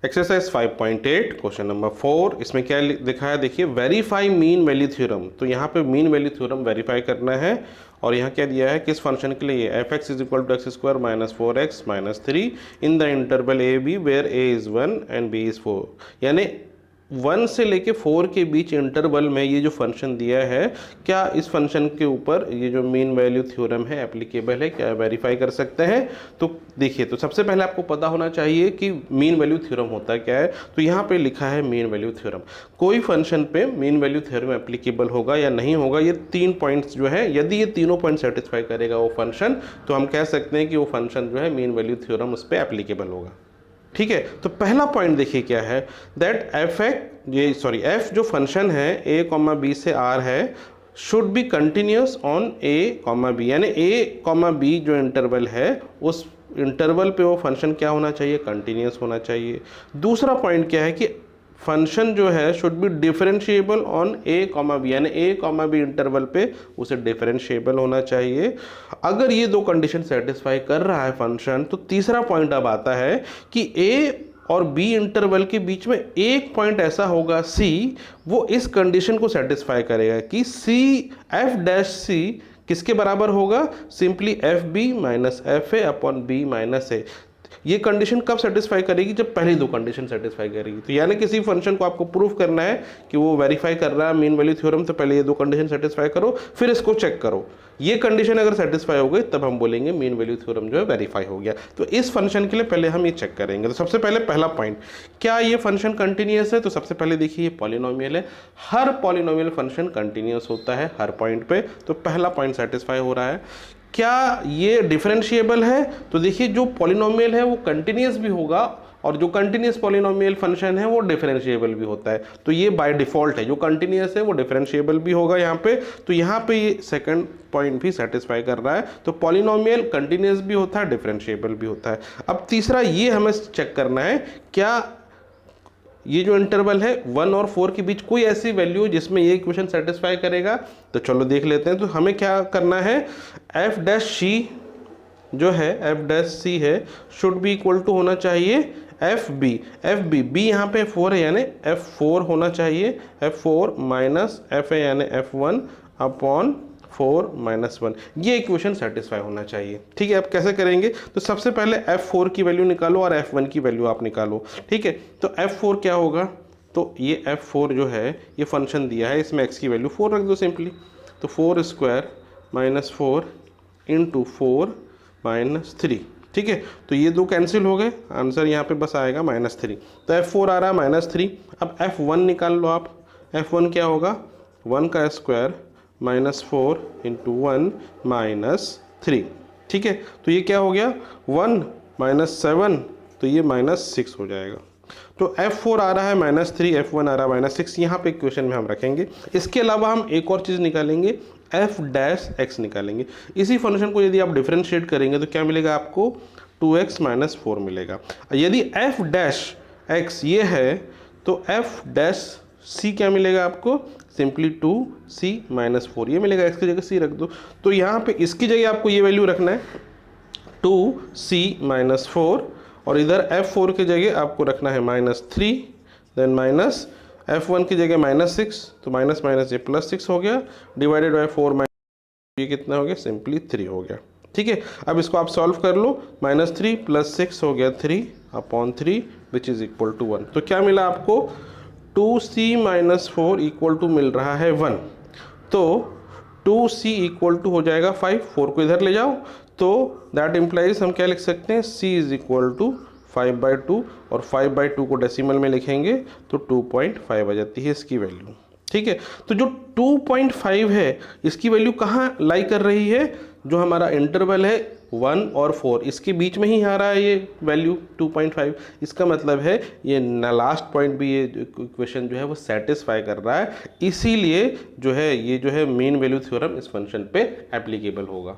Exercise 5.8 question number 4, इसमें क्या लिखा है देखिए, वेरीफाई मीन वैल्यू थ्योरम। तो यहाँ पे मीन वैल्यू थ्योरम वेरीफाई करना है और यहाँ क्या दिया है, किस फंक्शन के लिए, f x is equal to x square minus 4x minus 3 in the interval a b where a is 1 and b is 4। यानी 1 से लेके 4 के बीच इंटरवल में ये जो फंक्शन दिया है, क्या इस फंक्शन के ऊपर ये जो मीन वैल्यू थ्योरम है एप्लीकेबल है, क्या वेरीफाई कर सकते हैं। तो देखिए, तो सबसे पहले आपको पता होना चाहिए कि मीन वैल्यू थ्योरम होता क्या है। तो यहाँ पे लिखा है मीन वैल्यू थ्योरम, कोई फंक्शन पे मीन वैल्यू थ्योरम एप्लीकेबल होगा या नहीं होगा, ये 3 पॉइंट्स जो है, यदि ये तीनों पॉइंट सेटिस्फाई करेगा वो फंक्शन, तो हम कह सकते हैं कि वो फंक्शन जो है मीन वैल्यू थ्योरम उस पर एप्लीकेबल होगा। ठीक है, तो पहला पॉइंट देखिए क्या है, दैट एफ जो फंक्शन है ए कॉमा बी से आर है, should be continuous on a comma b. यानी ए कॉमा बी जो इंटरवल है, उस इंटरवल पे वो फंक्शन क्या होना चाहिए, कंटिन्यूस होना चाहिए। दूसरा पॉइंट क्या है कि फंक्शन जो है should be differentiable on a comma b, यानी ए कॉमा बी इंटरवल पे उसे डिफरेंशिएबल होना चाहिए। अगर ये दो कंडीशन सेटिस्फाई कर रहा है फंक्शन, तो तीसरा पॉइंट अब आता है कि ए और बी इंटरवल के बीच में एक पॉइंट ऐसा होगा सी, वो इस कंडीशन को सेटिस्फाई करेगा कि सी एफ डैश सी किसके बराबर होगा, simply F B minus F A upon B minus A. ये कंडीशन कब सेटिस्फाई करेगी, जब पहली दो कंडीशन सेटिस्फाई करेगी। तो यानी किसी फंक्शन को आपको प्रूफ करना है कि वो वेरीफाई कर रहा है मीन वैल्यू थ्योरम, तो पहले ये दो कंडीशन सेटिस्फाई करो, फिर इसको चेक करो। ये कंडीशन अगर सेटिस्फाई हो गई तब हम बोलेंगे मीन वैल्यू थ्योरम जो है वेरीफाई हो गया। तो इस फंक्शन के लिए पहले हम ये चेक करेंगे। तो सबसे पहले पहला पॉइंट, क्या ये फंक्शन कंटिन्यूस है। तो सबसे पहले देखिए, ये पॉलिनोमियल है, हर पॉलिनोमियल फंक्शन कंटिन्यूस होता है हर पॉइंट पे। तो पहला पॉइंट सेटिस्फाई हो रहा है। क्या ये डिफरेंशिएबल है। तो देखिए, जो पॉलिनोमियल है वो कंटिन्यूस भी होगा और जो कंटिन्यूस पॉलिनोमियल फंक्शन है वो डिफरेंशिएबल भी होता है। तो ये बाय डिफॉल्ट है, जो कंटिन्यूस है वो डिफरेंशिएबल भी होगा यहाँ पे। तो यहाँ पे ये सेकंड पॉइंट भी सेटिस्फाई कर रहा है। तो पॉलिनोमियल कंटिन्यूस भी होता है, डिफरेंशिएबल भी होता है। अब तीसरा ये हमें चेक करना है, क्या ये जो इंटरवल है 1 और 4 के बीच कोई ऐसी वैल्यू जिसमें ये इक्वेशन सेटिस्फाई करेगा। तो चलो देख लेते हैं। तो हमें क्या करना है, एफ डैश सी जो है, एफ डैश सी है, शुड बी इक्वल टू होना चाहिए एफ बी बी यहाँ पे 4 है, यानी F4 होना चाहिए, F4 माइनस एफ है यानी F1 अपॉन 4 माइनस 1। ये इक्वेशन सेटिस्फाई होना चाहिए। ठीक है, अब कैसे करेंगे, तो सबसे पहले F4 की वैल्यू निकालो और F1 की वैल्यू आप निकालो। ठीक है, तो F4 क्या होगा, तो ये F4 जो है, ये फंक्शन दिया है, इसमें x की वैल्यू 4 रख दो सिंपली। तो 4 स्क्वायर माइनस 4 इंटू 4 माइनस 3। ठीक है, तो ये दो कैंसिल हो गए, आंसर यहाँ पे बस आएगा -3। तो F4 आ रहा है -3। अब F1 निकाल लो आप। F1 क्या होगा, 1 का स्क्वायर -4 इंटू 1 -3। ठीक है, तो ये क्या हो गया, 1 -7, तो ये -6 हो जाएगा। तो F4 आ रहा है -3, F1 आ रहा है -6, यहाँ पे इक्वेशन में हम रखेंगे। इसके अलावा हम एक और चीज़ निकालेंगे, f डैश x निकालेंगे। इसी फंक्शन को यदि आप डिफरेंशिएट करेंगे तो क्या मिलेगा आपको, 2x माइनस 4 मिलेगा। यदि f डैश x ये है, तो f डैश c क्या मिलेगा आपको, सिंपली 2c माइनस 4, ये मिलेगा, x की जगह c रख दो। तो यहाँ पे इसकी जगह आपको ये वैल्यू रखना है 2c माइनस 4, और इधर F4 की जगह आपको रखना है -3, देन माइनस F1 की जगह -6, तो माइनस माइनस ये +6 हो गया, डिवाइडेड बाय 4 माइनस ये कितना हो गया, सिंपली 3 हो गया। ठीक है, अब इसको आप सॉल्व कर लो, -3 + 6 हो गया 3 upon 3 which is equal to 1। तो क्या मिला आपको, 2c माइनस 4 इक्वल टू मिल रहा है 1। तो 2c इक्वल टू हो जाएगा 5, 4 को इधर ले जाओ, तो दैट इम्प्लाइज हम क्या लिख सकते हैं, c इज इक्वल टू 5/2, और 5/2 को डेसिमल में लिखेंगे तो 2.5 आ जाती है इसकी वैल्यू। ठीक है, तो जो 2.5 है इसकी वैल्यू कहाँ लाई कर रही है, जो हमारा इंटरवल है 1 और 4 इसके बीच में ही आ रहा है ये वैल्यू 2.5। इसका मतलब है ये लास्ट पॉइंट भी, ये इक्वेशन जो है वो सेटिस्फाई कर रहा है, इसीलिए जो है ये जो है मीन वैल्यू थ्योरम इस फंक्शन पे एप्लीकेबल होगा।